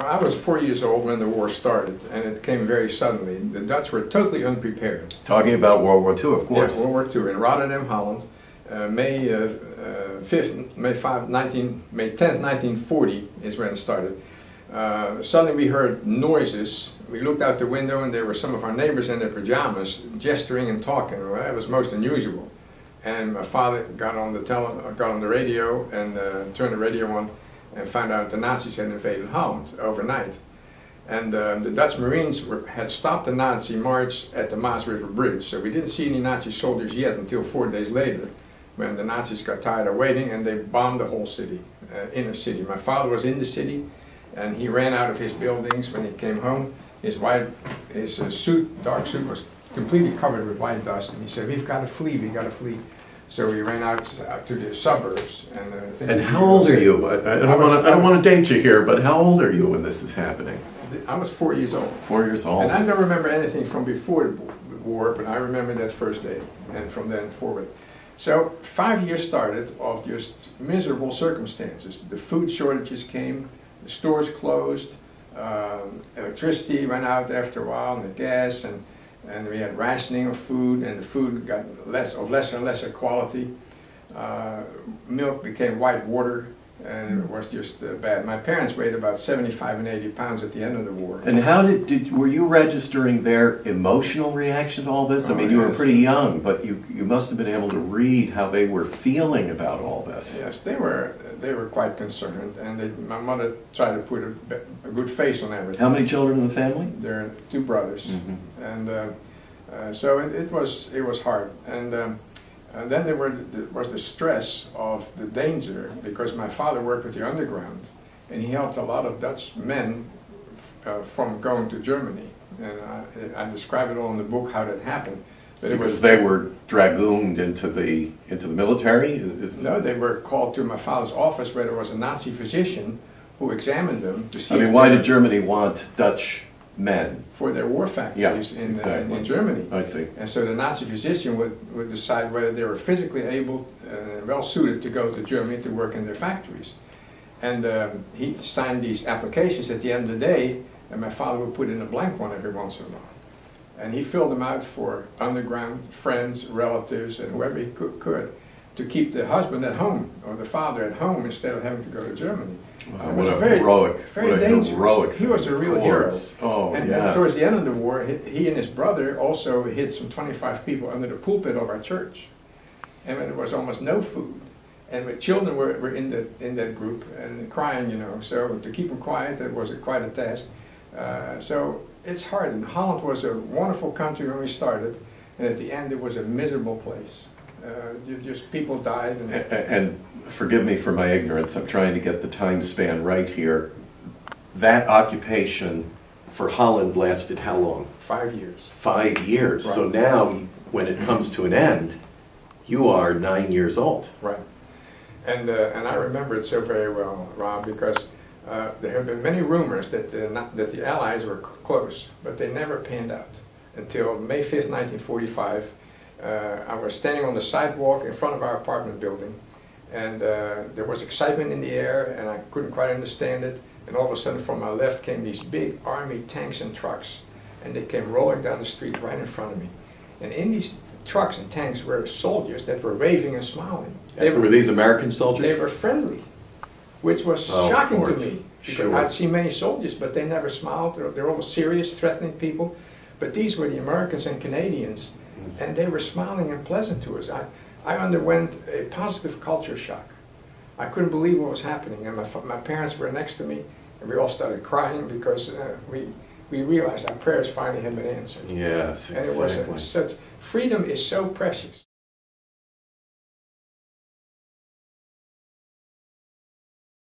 I was 4 years old when the war started, and it came very suddenly. The Dutch were totally unprepared. Talking about World War II, of course. Yeah, World War II in Rotterdam, Holland, May 10th, 1940 is when it started. Suddenly we heard noises. We looked out the window, and there were some of our neighbors in their pajamas, gesturing and talking. Well, that was most unusual. And my father got on the radio and turned the radio on, and found out the Nazis had invaded Holland overnight. And the Dutch Marines had stopped the Nazi march at the Maas River Bridge, so we didn't see any Nazi soldiers yet until 4 days later, when the Nazis got tired of waiting and they bombed the whole city, inner city. My father was in the city, and he ran out of his buildings when he came home. His suit, dark suit, was completely covered with white dust, and he said, "We've got to flee, we've got to flee." So we ran out to the suburbs. And how old are you? I don't want to date you here, but how old are you when this is happening? I was 4 years old. 4 years old. And I don't remember anything from before the war, but I remember that first day, and from then forward. So 5 years started of just miserable circumstances. The food shortages came, the stores closed, electricity went out after a while, and the gas, and we had rationing of food, and the food got lesser and lesser quality. Milk became white water, and it was just bad. My parents weighed about 75 and 80 pounds at the end of the war. And how were you registering their emotional reaction to all this? I mean, you were pretty young, but you must have been able to read how they were feeling about all this. Yes, they were quite concerned, and my mother tried to put a good face on everything. How many children in the family? There are 2 brothers, and so it was hard. And then there was the stress of the danger, because my father worked with the underground, and he helped a lot of Dutch men from going to Germany. And I describe it all in the book how that happened. But because they were dragooned into the military? No, they were called to my father's office, where there was a Nazi physician who examined them to see. I mean, why did Germany want Dutch men? For their war factories in Germany. I see. And so the Nazi physician would decide whether they were physically able, well suited to go to Germany to work in their factories. And he signed these applications at the end of the day, and my father would put in a blank one every once in a while. And he filled them out for underground friends, relatives, and whoever he could to keep the husband at home, or the father at home, instead of having to go to Germany. Wow, what a very dangerous. He was a real hero. Oh, and towards the end of the war, he and his brother also hid some 25 people under the pulpit of our church. And when there was almost no food, and the children were in that group and crying, you know, so to keep them quiet, that was quite a task. So it's hard. And Holland was a wonderful country when we started, and at the end it was a miserable place. Just people died. And forgive me for my ignorance, I'm trying to get the time span right here. That occupation for Holland lasted how long? 5 years. 5 years. Right. So now, when it comes to an end, you are 9 years old. Right. And I remember it so very well, Rob, because there have been many rumors that the Allies were close, but they never panned out. Until May 5th, 1945, I was standing on the sidewalk in front of our apartment building, and there was excitement in the air, and I couldn't quite understand it. And all of a sudden, from my left came these big army tanks and trucks, and they came rolling down the street right in front of me. And in these trucks and tanks were soldiers that were waving and smiling. Were these American soldiers? They were friendly, which was shocking to me. Because I'd seen many soldiers, but they never smiled. They're all serious, threatening people. But these were the Americans and Canadians, and they were smiling and pleasant to us. I underwent a positive culture shock. I couldn't believe what was happening, and my parents were next to me, and we all started crying because we realized our prayers finally had been answered. Yes, exactly. And it was such, freedom is so precious.